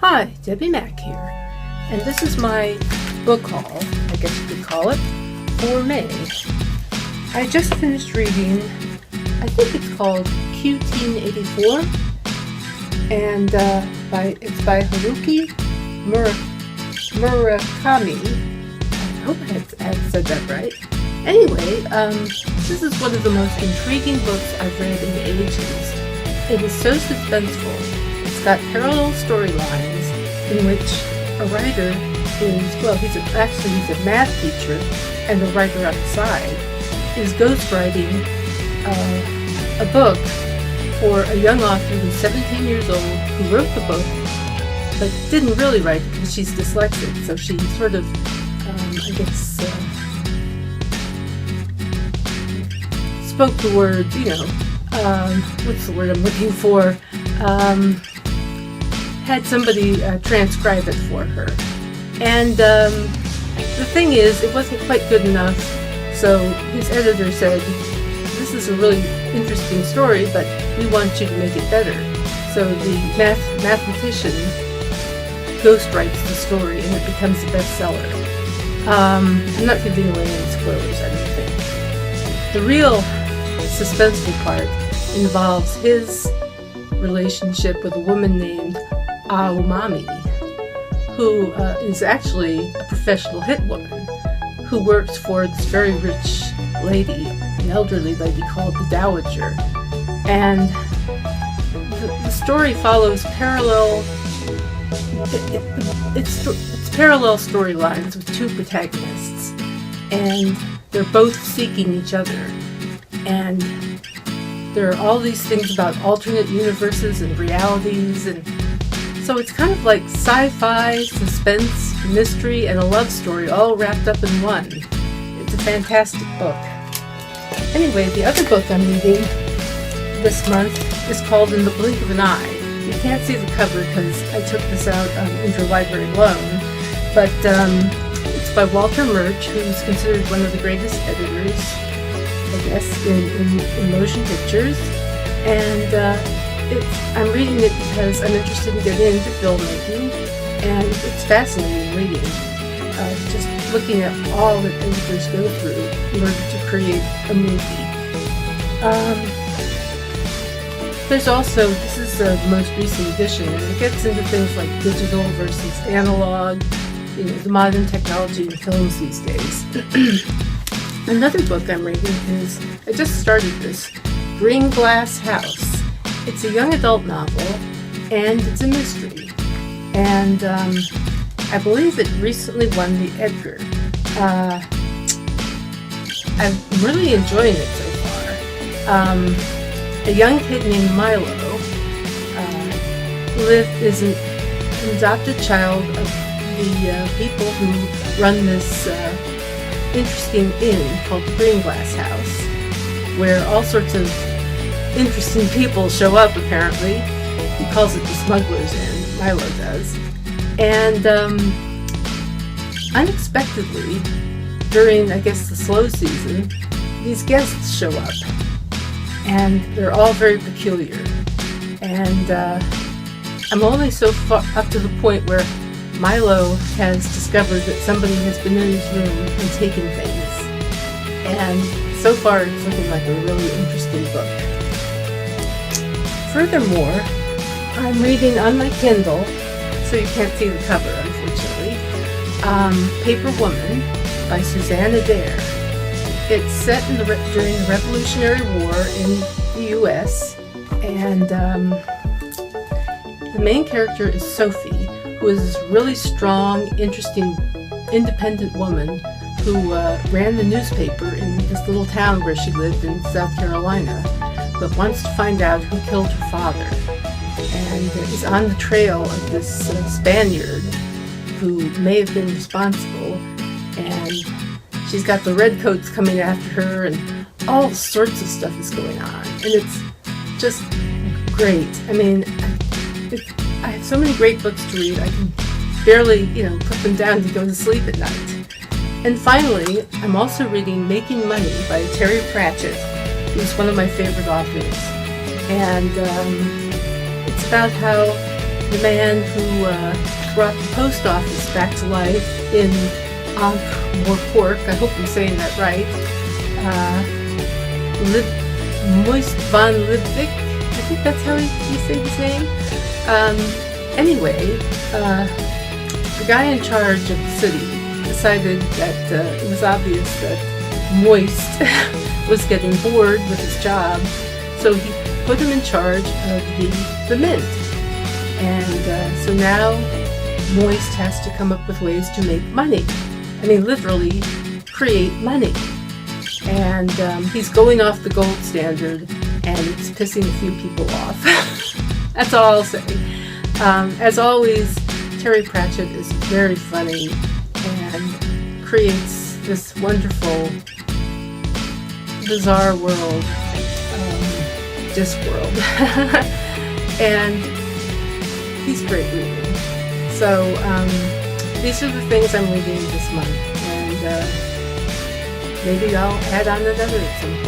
Hi, Debbie Mack here, and this is my book haul, I guess you could call it, for May. I just finished reading, I think it's called Q-Teen 84, and it's by Haruki Murakami. I hope I had said that right. Anyway, this is one of the most intriguing books I've read in ages. It is so suspenseful. It's got parallel storylines in which a writer he's a math teacher, and the writer outside is ghostwriting a book for a young author who's 17 years old, who wrote the book, but didn't really write it because she's dyslexic, so she sort of, spoke the words, what's the word I'm looking for, had somebody transcribe it for her. And the thing is, it wasn't quite good enough, so his editor said, this is a really interesting story, but we want you to make it better. So the mathematician ghostwrites the story, and it becomes a bestseller. I'm not giving away any spoilers, I don't think. The real suspenseful part involves his relationship with a woman named Aomami, who is actually a professional hit woman who works for this very rich lady, an elderly lady called the Dowager. And the story follows parallel storylines with two protagonists, and they're both seeking each other. And there are all these things about alternate universes and realities, and so it's kind of like sci-fi, suspense, mystery, and a love story all wrapped up in one. It's a fantastic book. Anyway, the other book I'm reading this month is called In the Blink of an Eye. You can't see the cover because I took this out on interlibrary loan, but it's by Walter Murch, who's considered one of the greatest editors, I guess, in motion pictures. And I'm reading it because I'm interested in getting into filmmaking, and it's fascinating reading. Just looking at all that editors go through in order to create a movie. There's also, this is the most recent edition, and it gets into things like digital versus analog, the modern technology in films these days. Another book I'm reading is, I just started this, Green Glass House. It's a young adult novel, and it's a mystery. And I believe it recently won the Edgar. I'm really enjoying it so far. A young kid named Milo is an adopted child of the people who run this interesting inn called the Green Glass House, where all sorts of interesting people show up, apparently. He calls it the Smuggler's Inn, Milo does. And unexpectedly, during, I guess, the slow season, these guests show up. And they're all very peculiar. And I'm only so far up to the point where Milo has discovered that somebody has been in his room and taken things. And so far, it's looking like a really interesting book. Furthermore, I'm reading on my Kindle, so you can't see the cover, unfortunately, Paper Woman by Susanne Adair. It's set during the Revolutionary War in the U.S., and the main character is Sophie, who is this really strong, interesting, independent woman who ran the newspaper in this little town where she lived in South Carolina, but wants to find out who killed her father, and is on the trail of this Spaniard who may have been responsible, and she's got the redcoats coming after her, and all sorts of stuff is going on, and it's just great. I mean, I have so many great books to read, I can barely, put them down to go to sleep at night. And finally, I'm also reading Making Money by Terry Pratchett, who's one of my favorite authors. And it's about how the man who brought the post office back to life in Ankh-Morpork. I hope I'm saying that right. Moist von Liebig. I think that's how you say his name. Anyway, the guy in charge of the city decided that it was obvious that Moist was getting bored with his job, so he put him in charge of the mint. And so now Moist has to come up with ways to make money. I mean, literally create money. And he's going off the gold standard, and it's pissing a few people off. That's all I'll say. As always, Terry Pratchett is very funny and creates this wonderful, bizarre world, Discworld. And he's great reading. So these are the things I'm reading this month, and maybe I'll add on another at some point.